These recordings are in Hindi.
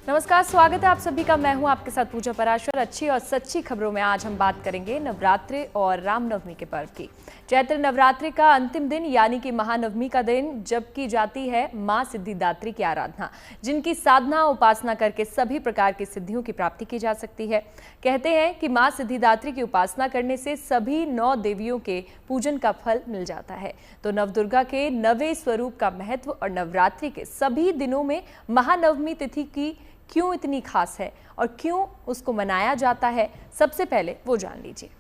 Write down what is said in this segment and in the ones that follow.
नमस्कार, स्वागत है आप सभी का। मैं हूं आपके साथ पूजा पराशर। अच्छी और सच्ची खबरों में आज हम बात करेंगे नवरात्रि और रामनवमी के पर्व की। चैत्र नवरात्रि का अंतिम दिन यानी कि महानवमी का दिन जब की जाती है मां सिद्धिदात्री की आराधना, जिनकी साधना उपासना करके सभी प्रकार की सिद्धियों की प्राप्ति की जा सकती है। कहते हैं कि मां सिद्धिदात्री की उपासना करने से सभी 9 देवियों के पूजन का फल मिल जाता है। तो नवदुर्गा के 9वें स्वरूप का महत्व और नवरात्रि के सभी दिनों में महानवमी तिथि की क्यों इतनी खास है और क्यों उसको मनाया जाता है, सबसे पहले वो जान लीजिए।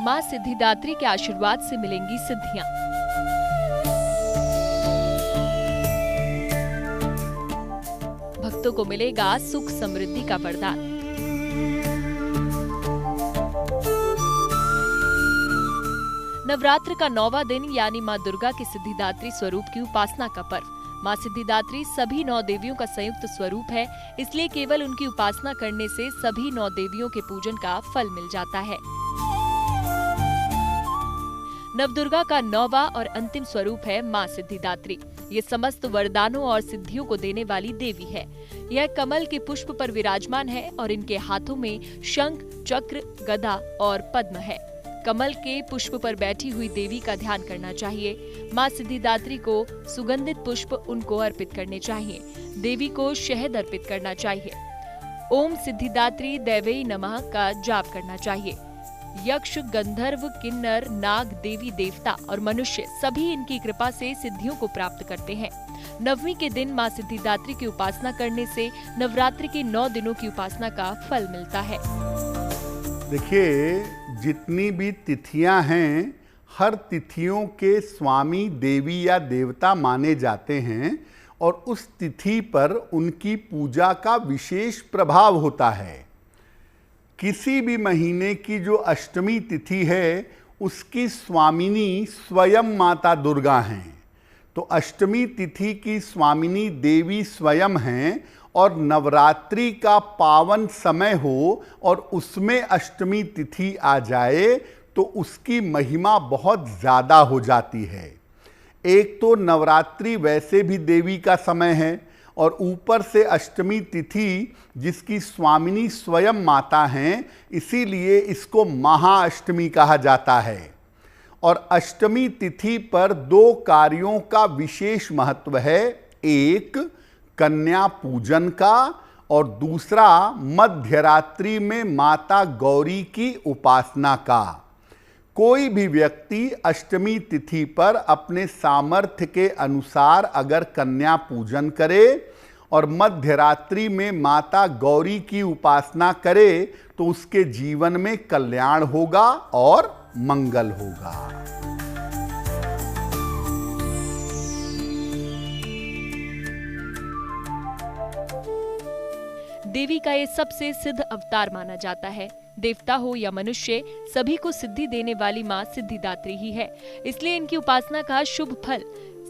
मां सिद्धिदात्री के आशीर्वाद से मिलेंगी सिद्धियां। भक्तों को मिलेगा सुख समृद्धि का वरदान। नवरात्र का 9वां दिन यानी मां दुर्गा के सिद्धिदात्री स्वरूप की उपासना का पर्व। मां सिद्धिदात्री सभी 9 देवियों का संयुक्त स्वरूप है, इसलिए केवल उनकी उपासना करने से सभी 9 देवियों के पूजन का फल मिल जाता है। नवदुर्गा का 9वां और अंतिम स्वरूप है मां सिद्धिदात्री। ये समस्त वरदानों और सिद्धियों को देने वाली देवी है। यह कमल के पुष्प पर विराजमान है और इनके हाथों में शंख, चक्र, गदा और पद्म है। कमल के पुष्प पर बैठी हुई देवी का ध्यान करना चाहिए। मां सिद्धिदात्री को सुगंधित पुष्प उनको अर्पित करने चाहिए। देवी को शहद अर्पित करना चाहिए। ओम सिद्धिदात्री दैवै नमः का जाप करना चाहिए। यक्ष, गंधर्व, किन्नर, नाग, देवी देवता और मनुष्य सभी इनकी कृपा से सिद्धियों को प्राप्त करते हैं। नवमी के दिन मां सिद्धिदात्री की उपासना करने से नवरात्रि के 9 दिनों की उपासना का फल मिलता है। देखिए, जितनी भी तिथियां हैं, हर तिथियों के स्वामी देवी या देवता माने जाते हैं और उस तिथि पर उनकी पूजा का विशेष प्रभाव होता है। किसी भी महीने की जो अष्टमी तिथि है, उसकी स्वामिनी स्वयं माता दुर्गा हैं। तो अष्टमी तिथि की स्वामिनी देवी स्वयं हैं और नवरात्रि का पावन समय हो और उसमें अष्टमी तिथि आ जाए तो उसकी महिमा बहुत ज़्यादा हो जाती है। एक तो नवरात्रि वैसे भी देवी का समय है और ऊपर से अष्टमी तिथि जिसकी स्वामिनी स्वयं माता हैं, इसीलिए इसको महाअष्टमी कहा जाता है। और अष्टमी तिथि पर 2 कार्यों का विशेष महत्व है। एक कन्या पूजन का और दूसरा मध्यरात्रि में माता गौरी की उपासना का। कोई भी व्यक्ति अष्टमी तिथि पर अपने सामर्थ्य के अनुसार अगर कन्या पूजन करे और मध्यरात्रि में माता गौरी की उपासना करे तो उसके जीवन में कल्याण होगा और मंगल होगा। देवी का ये सबसे सिद्ध अवतार माना जाता है। देवता हो या मनुष्य, सभी को सिद्धि देने वाली मां सिद्धिदात्री ही है। इसलिए इनकी उपासना का शुभ फल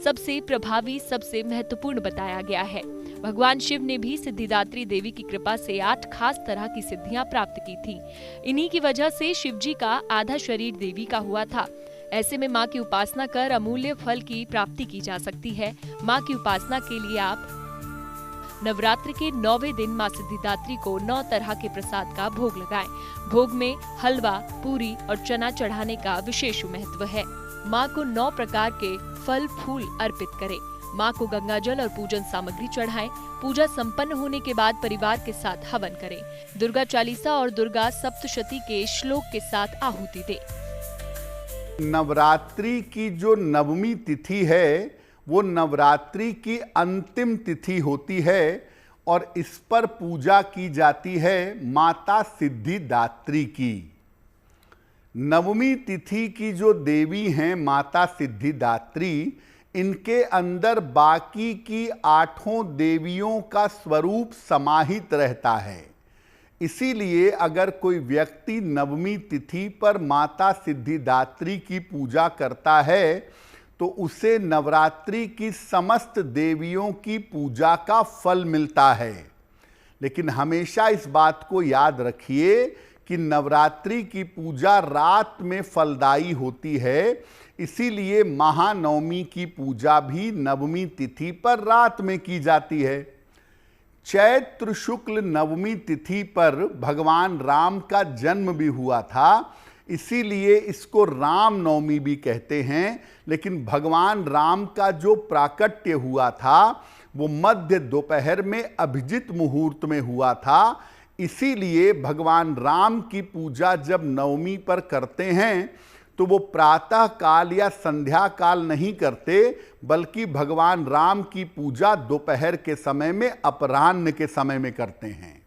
सबसे प्रभावी, सबसे महत्वपूर्ण बताया गया है। भगवान शिव ने भी सिद्धिदात्री देवी की कृपा से 8 खास तरह की सिद्धियां प्राप्त की थी। इन्हीं की वजह से शिव जी का आधा शरीर देवी का हुआ था। ऐसे में मां की उपासना कर अमूल्य फल की प्राप्ति की जा सकती है। मां की उपासना के लिए आप नवरात्रि के 9वें दिन मां सिद्धिदात्री को 9 तरह के प्रसाद का भोग लगाएं। भोग में हलवा, पूरी और चना चढ़ाने का विशेष महत्व है। मां को 9 प्रकार के फल फूल अर्पित करें। मां को गंगाजल और पूजन सामग्री चढ़ाएं। पूजा संपन्न होने के बाद परिवार के साथ हवन करें। दुर्गा चालीसा और दुर्गा सप्तशती के श्लोक के साथ आहुति दें। नवरात्रि की जो नवमी तिथि है वो नवरात्रि की अंतिम तिथि होती है और इस पर पूजा की जाती है माता सिद्धिदात्री की। नवमी तिथि की जो देवी हैं माता सिद्धिदात्री, इनके अंदर बाकी की 8 देवियों का स्वरूप समाहित रहता है। इसीलिए अगर कोई व्यक्ति नवमी तिथि पर माता सिद्धिदात्री की पूजा करता है तो उसे नवरात्रि की समस्त देवियों की पूजा का फल मिलता है। लेकिन हमेशा इस बात को याद रखिए कि नवरात्रि की पूजा रात में फलदायी होती है, इसीलिए महानवमी की पूजा भी नवमी तिथि पर रात में की जाती है। चैत्र शुक्ल नवमी तिथि पर भगवान राम का जन्म भी हुआ था, इसीलिए इसको राम नवमी भी कहते हैं। लेकिन भगवान राम का जो प्राकट्य हुआ था वो मध्य दोपहर में अभिजित मुहूर्त में हुआ था, इसीलिए भगवान राम की पूजा जब नवमी पर करते हैं तो वो प्रातः काल या संध्या काल नहीं करते, बल्कि भगवान राम की पूजा दोपहर के समय में, अपराह्न के समय में करते हैं।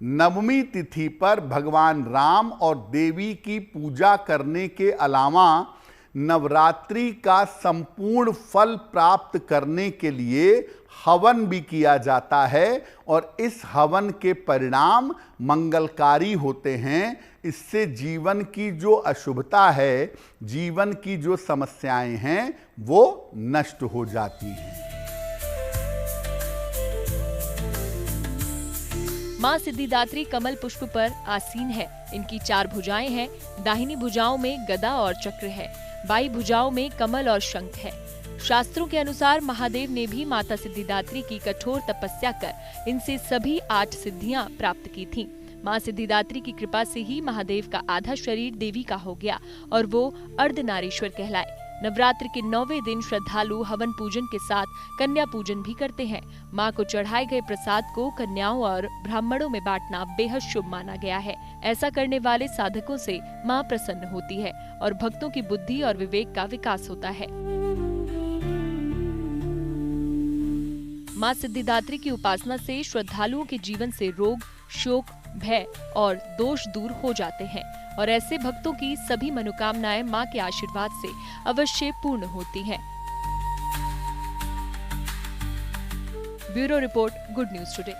नवमी तिथि पर भगवान राम और देवी की पूजा करने के अलावा नवरात्रि का संपूर्ण फल प्राप्त करने के लिए हवन भी किया जाता है और इस हवन के परिणाम मंगलकारी होते हैं। इससे जीवन की जो अशुभता है, जीवन की जो समस्याएं हैं, वो नष्ट हो जाती हैं। मां सिद्धिदात्री कमल पुष्प पर आसीन है। इनकी 4 भुजाएं हैं। दाहिनी भुजाओं में गदा और चक्र है, बाई भुजाओं में कमल और शंख है। शास्त्रों के अनुसार महादेव ने भी माता सिद्धिदात्री की कठोर तपस्या कर इनसे सभी 8 सिद्धियां प्राप्त की थीं। मां सिद्धिदात्री की कृपा से ही महादेव का आधा शरीर देवी का हो गया और वो अर्धनारीश्वर कहलाए। नवरात्र के 9वें दिन श्रद्धालु हवन पूजन के साथ कन्या पूजन भी करते हैं। मां को चढ़ाए गए प्रसाद को कन्याओं और ब्राह्मणों में बांटना बेहद शुभ माना गया है। ऐसा करने वाले साधकों से मां प्रसन्न होती है और भक्तों की बुद्धि और विवेक का विकास होता है। मां सिद्धिदात्री की उपासना से श्रद्धालुओं के जीवन से रोग, शोक, भय और दोष दूर हो जाते हैं और ऐसे भक्तों की सभी मनोकामनाएं मां के आशीर्वाद से अवश्य पूर्ण होती हैं। Bureau report, good news today.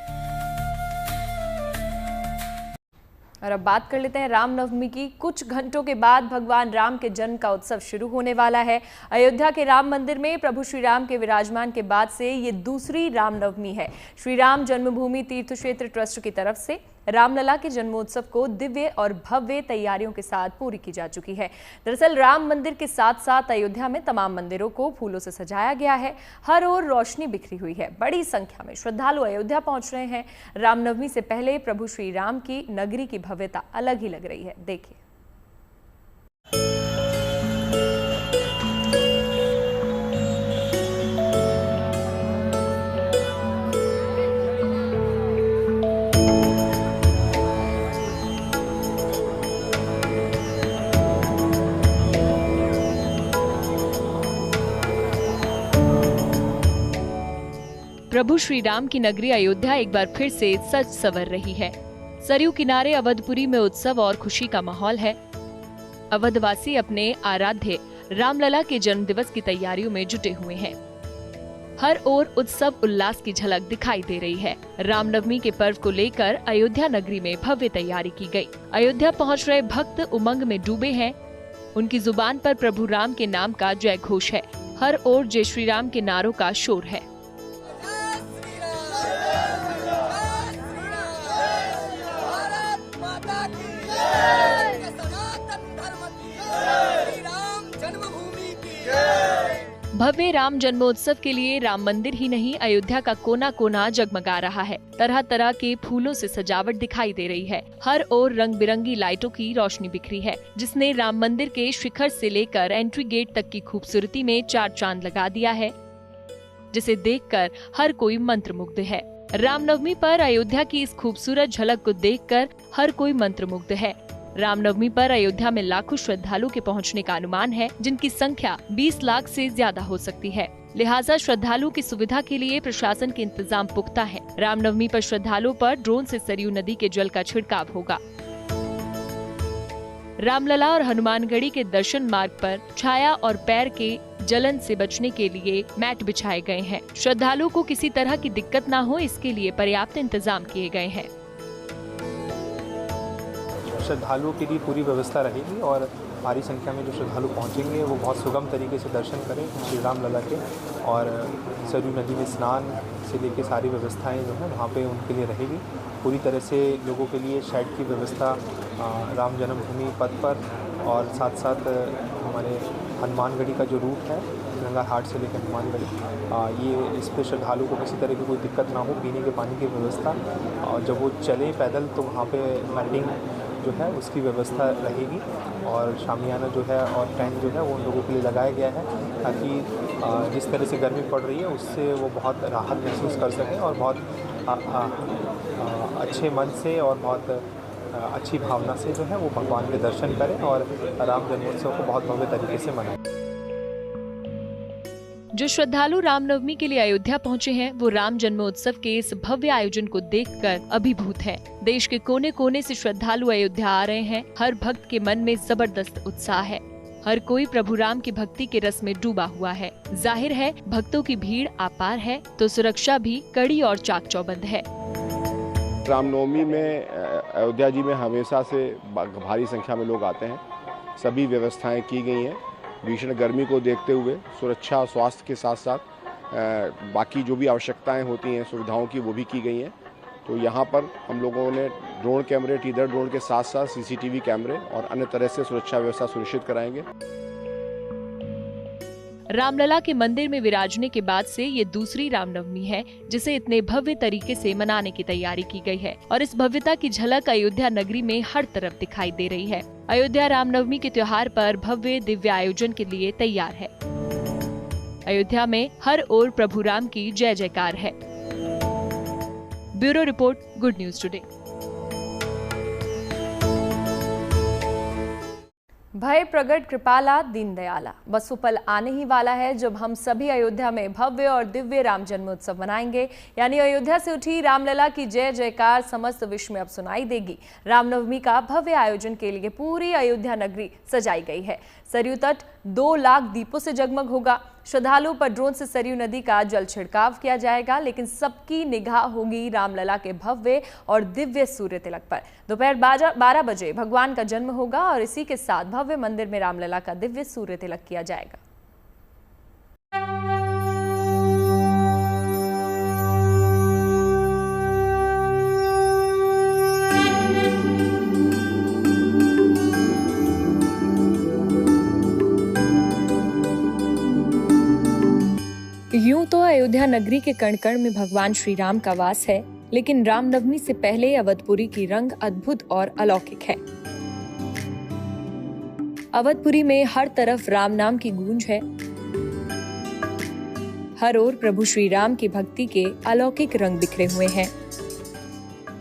और अब बात कर लेते हैं रामनवमी की। कुछ घंटों के बाद भगवान राम के जन्म का उत्सव शुरू होने वाला है। अयोध्या के राम मंदिर में प्रभु श्री राम के विराजमान के बाद से ये दूसरी रामनवमी है। श्री राम जन्मभूमि तीर्थ क्षेत्र ट्रस्ट की तरफ से रामलला के जन्मोत्सव को दिव्य और भव्य तैयारियों के साथ पूरी की जा चुकी है। दरअसल राम मंदिर के साथ साथ अयोध्या में तमाम मंदिरों को फूलों से सजाया गया है। हर ओर रोशनी बिखरी हुई है। बड़ी संख्या में श्रद्धालु अयोध्या पहुंच रहे हैं। रामनवमी से पहले प्रभु श्री राम की नगरी की भव्यता अलग ही लग रही है। देखिए। प्रभु श्री राम की नगरी अयोध्या एक बार फिर से सज संवर रही है। सरयू किनारे अवधपुरी में उत्सव और खुशी का माहौल है। अवधवासी अपने आराध्य रामलला के जन्म दिवस की तैयारियों में जुटे हुए हैं। हर ओर उत्सव उल्लास की झलक दिखाई दे रही है। रामनवमी के पर्व को लेकर अयोध्या नगरी में भव्य तैयारी की गई। अयोध्या पहुंच रहे भक्त उमंग में डूबे हैं। उनकी जुबान पर प्रभु राम के नाम का जय घोष है। हर ओर जय श्री राम के नारों का शोर है। भव्य राम जन्मोत्सव के लिए राम मंदिर ही नहीं, अयोध्या का कोना कोना जगमगा रहा है। तरह तरह के फूलों से सजावट दिखाई दे रही है। हर ओर रंग बिरंगी लाइटों की रोशनी बिखरी है, जिसने राम मंदिर के शिखर से लेकर एंट्री गेट तक की खूबसूरती में 4 चांद लगा दिया है, जिसे देखकर हर कोई मंत्रमुग्ध है। रामनवमी पर अयोध्या की इस खूबसूरत झलक को देखकर हर कोई मंत्रमुग्ध है। रामनवमी पर अयोध्या में लाखों श्रद्धालु के पहुंचने का अनुमान है, जिनकी संख्या 20 लाख से ज्यादा हो सकती है। लिहाजा श्रद्धालुओं की सुविधा के लिए प्रशासन के इंतजाम पुख्ता है। रामनवमी पर श्रद्धालुओं पर ड्रोन से सरयू नदी के जल का छिड़काव होगा। रामलला और हनुमानगढ़ी के दर्शन मार्ग पर छाया और पैर के जलन से बचने के लिए मैट बिछाए गए हैं। श्रद्धालुओं को किसी तरह की दिक्कत न हो, इसके लिए पर्याप्त इंतजाम किए गए हैं। श्रद्धालुओं के लिए पूरी व्यवस्था रहेगी और भारी संख्या में जो श्रद्धालु पहुँचेंगे वो बहुत सुगम तरीके से दर्शन करें श्री राम लला के। और सरयू नदी में स्नान से लेकर सारी व्यवस्थाएं जो है वहाँ पे उनके लिए रहेगी। पूरी तरह से लोगों के लिए शेड की व्यवस्था राम जन्मभूमि पथ पर, और साथ साथ हमारे हनुमानगढ़ी का जो रूट है गंगा हाट से लेकर हनुमानगढ़ी, ये इस पे श्रद्धालु को किसी तरह की कोई दिक्कत ना हो, पीने के पानी की व्यवस्था, और जब वो चले पैदल तो वहाँ पे लाइटिंग जो है उसकी व्यवस्था रहेगी। और शामियाना जो है और टेंट जो है वो उन लोगों के लिए लगाया गया है, ताकि जिस तरह से गर्मी पड़ रही है उससे वो बहुत राहत महसूस कर सकें और बहुत अच्छे मन से और बहुत अच्छी भावना से जो है वो भगवान के दर्शन करें और राम जन्मोत्सव को बहुत भव्य तरीके से मनाएं। जो श्रद्धालु रामनवमी के लिए अयोध्या पहुंचे हैं वो राम जन्मोत्सव के इस भव्य आयोजन को देखकर अभिभूत हैं। देश के कोने कोने से श्रद्धालु अयोध्या आ रहे हैं। हर भक्त के मन में जबरदस्त उत्साह है। हर कोई प्रभु राम की भक्ति के रस में डूबा हुआ है। जाहिर है भक्तों की भीड़ अपार है तो सुरक्षा भी कड़ी और चाक चौबंद है। रामनवमी में अयोध्या जी में हमेशा से भारी संख्या में लोग आते हैं। सभी व्यवस्थाएं की गई हैं। भीषण गर्मी को देखते हुए सुरक्षा और स्वास्थ्य के साथ साथ बाकी जो भी आवश्यकताएं होती हैं सुविधाओं की वो भी की गई हैं। तो यहाँ पर हम लोगों ने ड्रोन कैमरे, टीदर ड्रोन के साथ साथ सीसीटीवी कैमरे और अन्य तरह से सुरक्षा व्यवस्था सुनिश्चित कराएंगे। रामलला के मंदिर में विराजने के बाद से ये दूसरी रामनवमी है जिसे इतने भव्य तरीके से मनाने की तैयारी की गई है और इस भव्यता की झलक अयोध्या नगरी में हर तरफ दिखाई दे रही है। अयोध्या रामनवमी के त्योहार पर भव्य दिव्य आयोजन के लिए तैयार है। अयोध्या में हर ओर प्रभु राम की जय जयकार है। Bureau report, good news today. भय प्रगट कृपाला दीन दयाला, बस वो पल आने ही वाला है जब हम सभी अयोध्या में भव्य और दिव्य राम जन्मोत्सव मनाएंगे। यानी अयोध्या से उठी रामलला की जय जयकार समस्त विश्व में अब सुनाई देगी। रामनवमी का भव्य आयोजन के लिए पूरी अयोध्या नगरी सजाई गई है। सरयू तट 2 लाख दीपों से जगमग होगा। श्रद्धालुओं पर ड्रोन से सरयू नदी का जल छिड़काव किया जाएगा, लेकिन सबकी निगाह होगी रामलला के भव्य और दिव्य सूर्य तिलक पर। दोपहर 12 बजे भगवान का जन्म होगा और इसी के साथ भव्य मंदिर में रामलला का दिव्य सूर्य तिलक किया जाएगा। यूं तो अयोध्या नगरी के कण कण में भगवान श्री राम का वास है, लेकिन रामनवमी से पहले अवधपुरी की रंग अद्भुत और अलौकिक है। अवधपुरी में हर तरफ राम नाम की गूंज है। हर ओर प्रभु श्री राम की भक्ति के अलौकिक रंग बिखरे हुए हैं।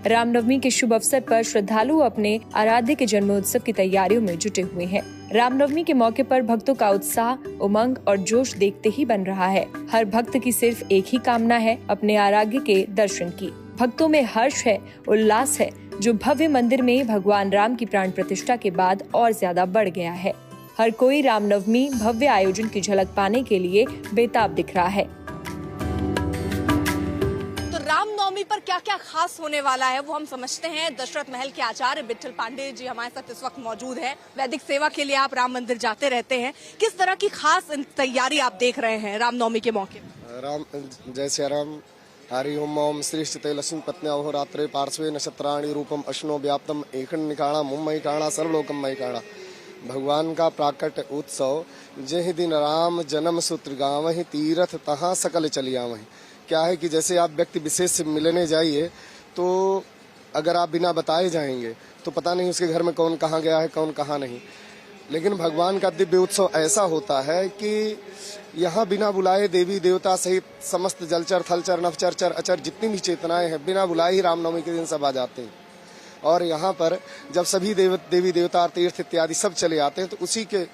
रामनवमी के शुभ अवसर पर श्रद्धालु अपने आराध्य के जन्मोत्सव की तैयारियों में जुटे हुए हैं। रामनवमी के मौके पर भक्तों का उत्साह, उमंग और जोश देखते ही बन रहा है। हर भक्त की सिर्फ एक ही कामना है, अपने आराध्य के दर्शन की। भक्तों में हर्ष है, उल्लास है, जो भव्य मंदिर में भगवान राम की प्राण प्रतिष्ठा के बाद और ज्यादा बढ़ गया है। हर कोई रामनवमी भव्य आयोजन की झलक पाने के लिए बेताब दिख रहा है। रामनवमी पर क्या क्या खास होने वाला है वो हम समझते हैं। दशरथ महल के आचार्य विट्ठल पांडे जी हमारे साथ इस वक्त मौजूद हैं। वैदिक सेवा के लिए आप राम मंदिर जाते रहते हैं, किस तरह की खास तैयारी आप देख रहे हैं रामनवमी के मौके? राम जय श्री राम। हरि ओम ओम श्रीष्ठते लक्ष्मी पत्न्या अहोरात्रे पार्श्वे नक्षत्राणि रूपम अश्नो व्याप्तम एकण निकाणा मुम्मयी काणा सर्वलोकम मयी काणा। भगवान का प्राकट उत्सव जहि दिन राम जन्म सूत्र गावहि तीरथ तहाँ सकल चलियावहि। क्या है कि जैसे आप व्यक्ति विशेष से मिलने जाइए तो अगर आप बिना बताए जाएंगे तो पता नहीं उसके घर में कौन कहाँ गया है, कौन कहाँ नहीं। लेकिन भगवान का दिव्य उत्सव ऐसा होता है कि यहाँ बिना बुलाए देवी देवता सहित समस्त जलचर थलचर नवचर चर अचर जितनी भी चेतनाएं हैं बिना बुलाए ही रामनवमी के दिन सब आ जाते हैं। और यहाँ पर जब सभी देवी देवता तीर्थ इत्यादि सब चले आते हैं तो उसी के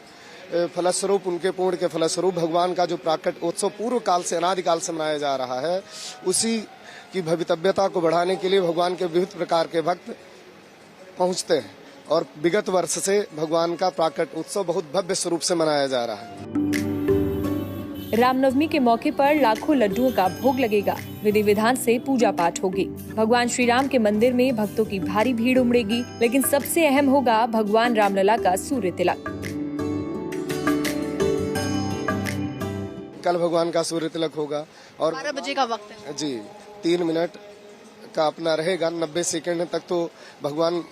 फलस्वरूप, उनके पूर्ण के फलस्वरूप भगवान का जो प्राकट उत्सव पूर्व काल से अनादिकाल से मनाया जा रहा है, उसी की भवितव्यता को बढ़ाने के लिए भगवान के विविध प्रकार के भक्त पहुंचते हैं और विगत वर्ष से भगवान का प्राकट उत्सव बहुत भव्य स्वरूप से मनाया जा रहा है। रामनवमी के मौके पर लाखों लड्डुओं का भोग लगेगा। विधि विधान से पूजा पाठ होगी। भगवान श्री राम के मंदिर में भक्तों की भारी भीड़ उमड़ेगी, लेकिन सबसे अहम होगा भगवान रामलला का सूर्य तिलक। कल भगवान का सूर्य तिलक होगा और 12 बजे का वक्त है जी 3 मिनट का अपना रहेगा, 90 सेकंड तक तो भगवान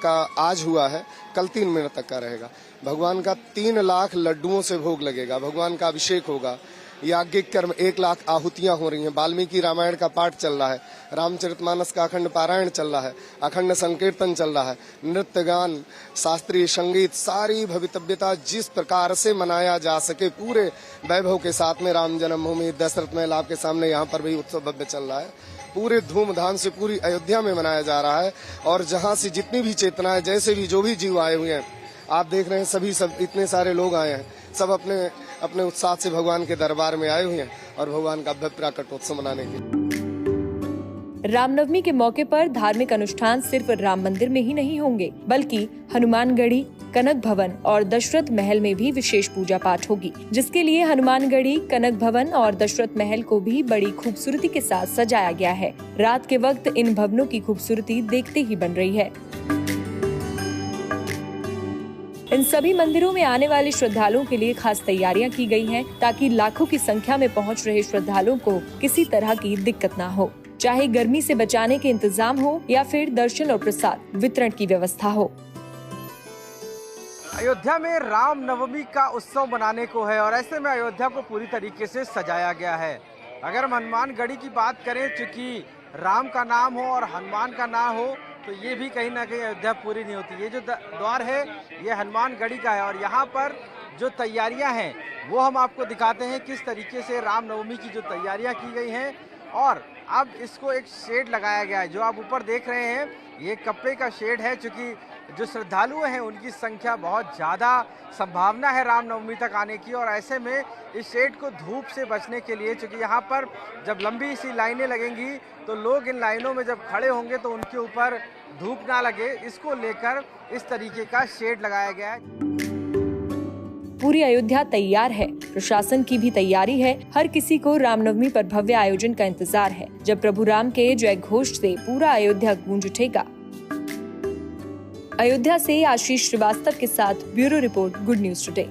का आज हुआ है, कल 3 मिनट तक का रहेगा। भगवान का 3 लाख लड्डुओं से भोग लगेगा, भगवान का अभिषेक होगा, याज्ञिक कर्म 1 लाख आहुतियां हो रही हैं, वाल्मीकि रामायण का पाठ चल रहा है, रामचरितमानस का अखंड पारायण चल रहा है, अखंड संकीर्तन चल रहा है, नृत्य गान शास्त्रीय संगीत सारी भवितव्यता जिस प्रकार से मनाया जा सके पूरे वैभव के साथ में राम जन्मभूमि दशरथ महल आपके सामने यहाँ पर भी उत्सव भव्य चल रहा है, पूरे धूमधाम से पूरी अयोध्या में मनाया जा रहा है। और जहाँ से जितनी भी चेतनाएं जैसे भी जो भी जीव आए हुए हैं आप देख रहे हैं, सब इतने सारे लोग आए हैं, सब अपने अपने उत्साह से भगवान के दरबार में आए हुए हैं और भगवान का भव्य प्राकटोत्सव मनाने के। रामनवमी के मौके पर धार्मिक अनुष्ठान सिर्फ राम मंदिर में ही नहीं होंगे, बल्कि हनुमानगढ़ी, कनक भवन और दशरथ महल में भी विशेष पूजा पाठ होगी, जिसके लिए हनुमानगढ़ी, कनक भवन और दशरथ महल को भी बड़ी खूबसूरती के साथ सजाया गया है। रात के वक्त इन भवनों की खूबसूरती देखते ही बन रही है। इन सभी मंदिरों में आने वाले श्रद्धालुओं के लिए खास तैयारियां की गई हैं, ताकि लाखों की संख्या में पहुंच रहे श्रद्धालुओं को किसी तरह की दिक्कत ना हो, चाहे गर्मी से बचाने के इंतजाम हो या फिर दर्शन और प्रसाद वितरण की व्यवस्था हो। अयोध्या में राम नवमी का उत्सव मनाने को है और ऐसे में अयोध्या को पूरी तरीके से सजाया गया है। अगर हम हनुमानगढ़ी की बात करें, चूंकि राम का नाम हो और हनुमान का नाम हो तो ये भी कहीं ना कहीं अयोध्या पूरी नहीं होती। ये जो द्वार है ये हनुमानगढ़ी का है और यहाँ पर जो तैयारियां हैं वो हम आपको दिखाते हैं किस तरीके से रामनवमी की जो तैयारियां की गई हैं। और अब इसको एक शेड लगाया गया है, जो आप ऊपर देख रहे हैं ये कपड़े का शेड है, चूँकि जो श्रद्धालु हैं उनकी संख्या बहुत ज़्यादा संभावना है रामनवमी तक आने की। और ऐसे में इस शेड को धूप से बचने के लिए, चूँकि यहाँ पर जब लंबी सी लाइनें लगेंगी तो लोग इन लाइनों में जब खड़े होंगे तो उनके ऊपर धूप ना लगे, इसको लेकर इस तरीके का शेड लगाया गया है। पूरी अयोध्या तैयार है, प्रशासन की भी तैयारी है। हर किसी को रामनवमी पर भव्य आयोजन का इंतजार है, जब प्रभु राम के जय घोष से पूरा अयोध्या गूंज उठेगा। अयोध्या से आशीष श्रीवास्तव के साथ bureau report, good news today.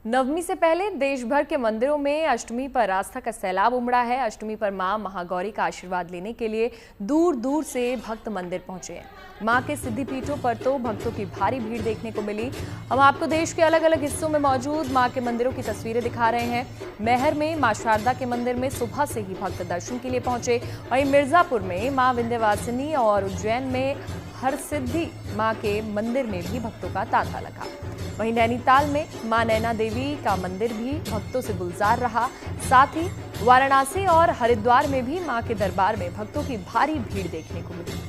Navami से पहले देश भर के मंदिरों में अष्टमी पर आस्था का सैलाब उमड़ा है। अष्टमी पर मां महागौरी का आशीर्वाद लेने के लिए दूर दूर से भक्त मंदिर पहुंचे हैं। मां के सिद्धिपीठों पर तो भक्तों की भारी भीड़ देखने को मिली। हम आपको देश के अलग अलग हिस्सों में मौजूद मां के मंदिरों की तस्वीरें दिखा रहे हैं। मैहर में मां शारदा के मंदिर में सुबह से ही भक्त दर्शन के लिए पहुंचे। वहीं मिर्जापुर में मां विंध्यवासिनी और उज्जैन में हरसिद्धि मां के मंदिर में भी भक्तों का तांता लगा। वहीं नैनीताल में मां नैना देवी का मंदिर भी भक्तों से गुलजार रहा। साथ ही वाराणसी और हरिद्वार में भी मां के दरबार में भक्तों की भारी भीड़ देखने को मिली।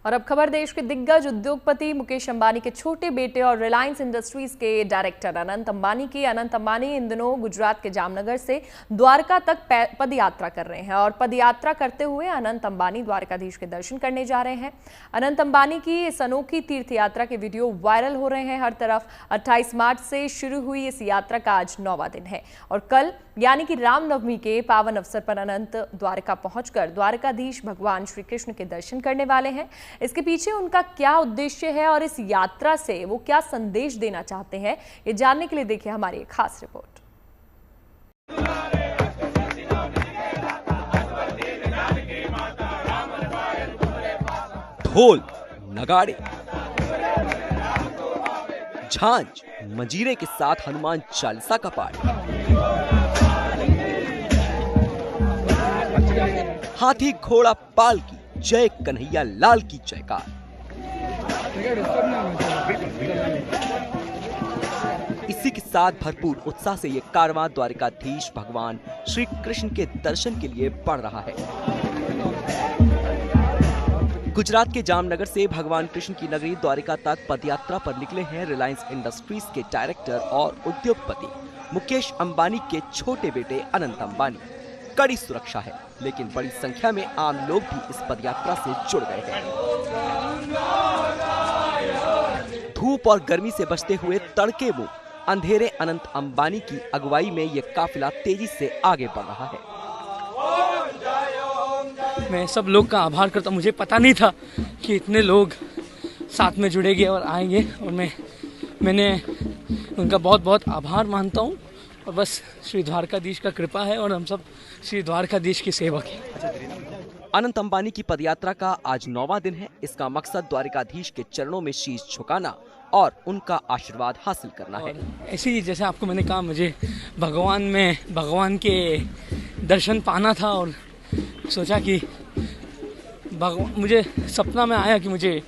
और अब खबर देश के दिग्गज उद्योगपति मुकेश अंबानी के छोटे बेटे और रिलायंस इंडस्ट्रीज के डायरेक्टर अनंत अंबानी की। अनंत अंबानी इन दिनों गुजरात के जामनगर से द्वारका तक पद यात्रा कर रहे हैं और पद यात्रा करते हुए अनंत अंबानी द्वारकाधीश के दर्शन करने जा रहे हैं। अनंत अंबानी की इस अनोखी तीर्थ यात्रा के वीडियो वायरल हो रहे हैं हर तरफ। 28 मार्च से शुरू हुई इस यात्रा का आज 9वां दिन है और कल यानी कि रामनवमी के पावन अवसर पर अनंत द्वारका पहुंचकर द्वारकाधीश भगवान श्री कृष्ण के दर्शन करने वाले हैं। इसके पीछे उनका क्या उद्देश्य है और इस यात्रा से वो क्या संदेश देना चाहते हैं, ये जानने के लिए देखिए हमारी एक खास रिपोर्ट। ढोल, नगाड़े, झांझ, मंजीरे के साथ हनुमान चालीसा का पाठ, हाथी घोड़ा पालकी, जय कन्हैया लाल की जयकार। इसी के साथ भरपूर उत्साह से ये कारवां द्वारकाधीश भगवान श्री कृष्ण के दर्शन के लिए बढ़ रहा है। गुजरात के जामनगर से भगवान कृष्ण की नगरी द्वारका तक पदयात्रा पर निकले हैं रिलायंस इंडस्ट्रीज के डायरेक्टर और उद्योगपति मुकेश अंबानी के छोटे बेटे अनंत अंबानी। कड़ी सुरक्षा है, लेकिन बड़ी संख्या में आम लोग भी इस पदयात्रा से जुड़ गए हैं। धूप और गर्मी से बचते हुए तड़के मुंह अंधेरे अनंत अंबानी की अगुवाई में यह काफिला तेजी से आगे बढ़ रहा है। मैं सब लोग का आभार करता हूँ। मुझे पता नहीं था कि इतने लोग साथ में जुड़ेंगे और आएंगे, और मैंने उनका बहुत बहुत आभार मानता हूँ। और बस श्री द्वारकाधीश का कृपा है और हम सब श्री द्वारकाधीश की सेवक हैं। अनंत अंबानी की पदयात्रा का आज 9वां दिन है। इसका मकसद द्वारकाधीश के चरणों में शीश झुकाना और उनका आशीर्वाद हासिल करना है। ऐसे ही जैसे आपको मैंने कहा, मुझे भगवान के दर्शन पाना था और सोचा कि मुझे सपना में आया कि मुझे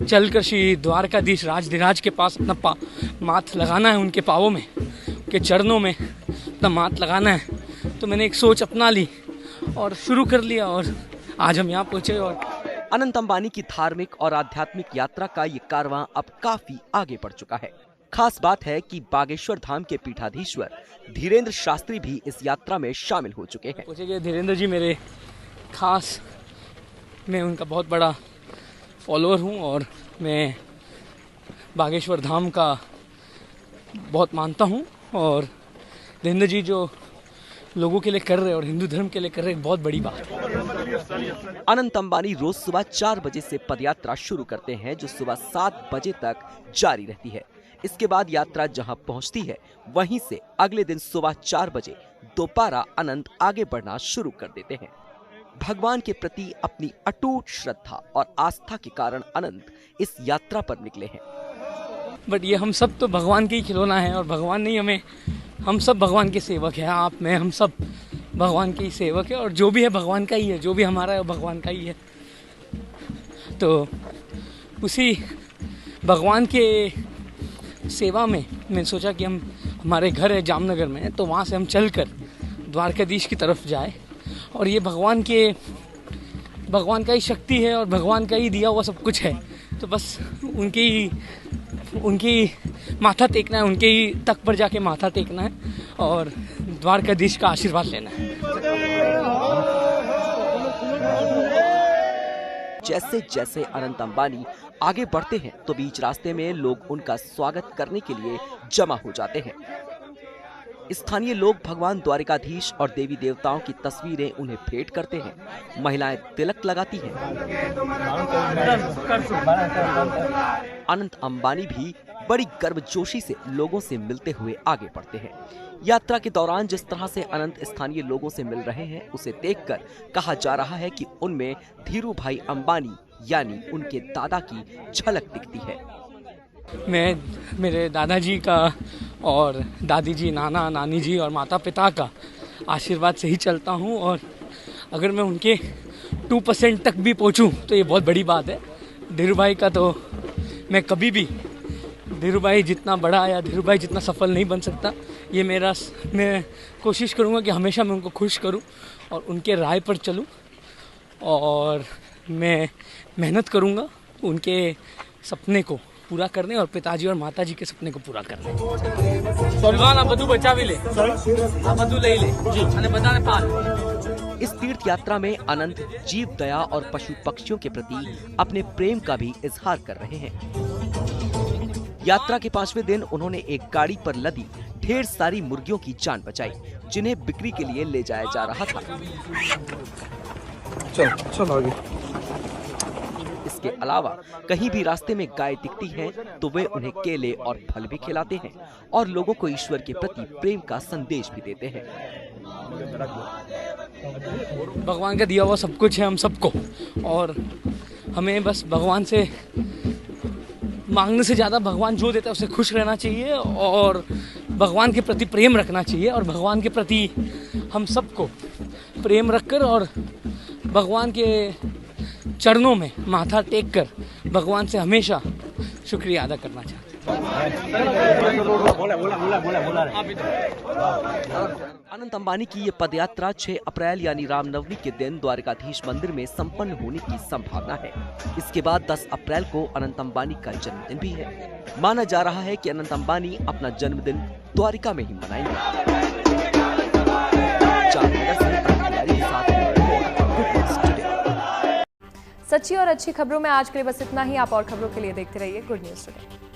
चलकर श्री द्वारकाधीश राजधिराज के पास अपना माथ लगाना है, उनके पाँवों में, उनके चरणों में अपना माथ लगाना है। तो मैंने एक सोच अपना ली और शुरू कर लिया और आज हम यहाँ पहुँचे। और अनंत अंबानी की धार्मिक और आध्यात्मिक यात्रा का ये कारवां अब काफी आगे बढ़ चुका है। खास बात है कि बागेश्वर धाम के पीठाधीश्वर धीरेन्द्र शास्त्री भी इस यात्रा में शामिल हो चुके हैं। धीरेन्द्र जी मेरे खास, मैं उनका बहुत बड़ा फॉलोअर हूँ और मैं बागेश्वर धाम का बहुत मानता हूँ। और धीरेन्द्र जी जो लोगों के लिए कर रहे हैं और हिंदू धर्म के लिए कर रहे हैं, बहुत बड़ी बात है। अनंत अंबानी रोज सुबह 4 बजे से पदयात्रा शुरू करते हैं, जो सुबह 7 बजे तक जारी रहती है। इसके बाद यात्रा जहां पहुंचती है, वहीं से अगले दिन सुबह 4 बजे दोबारा अनंत आगे बढ़ना शुरू कर देते हैं। भगवान के प्रति अपनी अटूट श्रद्धा और आस्था के कारण अनंत इस यात्रा पर निकले हैं। बट ये हम सब तो भगवान के ही खिलौना है और भगवान नहीं हमें, हम सब भगवान के सेवक हैं। आप, मैं, हम सब भगवान के ही सेवक है और जो भी है भगवान का ही है, जो भी हमारा है वो भगवान का ही है। तो उसी भगवान के सेवा में मैंने सोचा कि हमारे घर है जामनगर में, तो वहाँ से हम चलकर द्वारकाधीश की तरफ जाए। और ये भगवान का ही शक्ति है और भगवान का ही दिया हुआ सब कुछ है। तो बस उनकी माथा टेकना है, उनके ही तक पर जाके माथा टेकना है और द्वारकाधीश का आशीर्वाद लेना है। जैसे जैसे अनंत अंबानी आगे बढ़ते हैं तो बीच रास्ते में लोग उनका स्वागत करने के लिए जमा हो जाते हैं। स्थानीय लोग भगवान द्वारकाधीश और देवी देवताओं की तस्वीरें उन्हें भेंट करते हैं। महिलाएं तिलक लगाती हैं। अनंत अंबानी भी बड़ी गर्मजोशी से लोगों से मिलते हुए आगे बढ़ते हैं। यात्रा के दौरान जिस तरह से अनंत स्थानीय लोगों से मिल रहे हैं, उसे देखकर कहा जा रहा है कि उनमें धीरू भाई अंबानी यानी उनके दादा की झलक दिखती है। मैं मेरे दादाजी का और दादी जी, नाना नानी जी और माता पिता का आशीर्वाद से ही चलता हूँ। और अगर मैं उनके 2% तक भी पहुँचूँ तो ये बहुत बड़ी बात है। धीरू भाई का तो मैं कभी भी धीरू भाई जितना बड़ा या धीरू भाई जितना सफल नहीं बन सकता। ये मैं कोशिश करूँगा कि हमेशा मैं उनको खुश करूँ और उनके राय पर चलूँ और मैं मेहनत करूँगा उनके सपने को पूरा करने और पिताजी और माताजी के सपने को पूरा करने। इस तीर्थ यात्रा में अनंत जीव दया और पशु पक्षियों के प्रति अपने प्रेम का भी इजहार कर रहे हैं। यात्रा के 5वें दिन उन्होंने एक गाड़ी पर लदी ढेर सारी मुर्गियों की जान बचाई, जिन्हें बिक्री के लिए ले जाया जा रहा था। चलो आगे। इसके अलावा कहीं भी रास्ते में गाय दिखती है तो वे उन्हें केले और फल भी खिलाते हैं और लोगों को ईश्वर के प्रति प्रेम का संदेश भी देते हैं। भगवान का दिया हुआ सब कुछ है हम सबको, और हमें बस भगवान से मांगने से ज़्यादा भगवान जो देता है उससे खुश रहना चाहिए और भगवान के प्रति प्रेम रखना चाहिए। और भगवान के प्रति हम सबको प्रेम रखकर और भगवान के चरणों में माथा टेक कर भगवान से हमेशा शुक्रिया अदा करना चाहते हैं। अनंत अंबानी की ये पदयात्रा 6 अप्रैल यानी रामनवमी के दिन द्वारकाधीश मंदिर में संपन्न होने की संभावना है। इसके बाद 10 अप्रैल को अनंत अंबानी का जन्मदिन भी है। माना जा रहा है कि अनंत अंबानी अपना जन्मदिन द्वारिका में ही मनाएंगे। सच्ची और अच्छी खबरों में आज के लिए बस इतना ही। आप और खबरों के लिए देखते रहिए गुड न्यूज टुडे।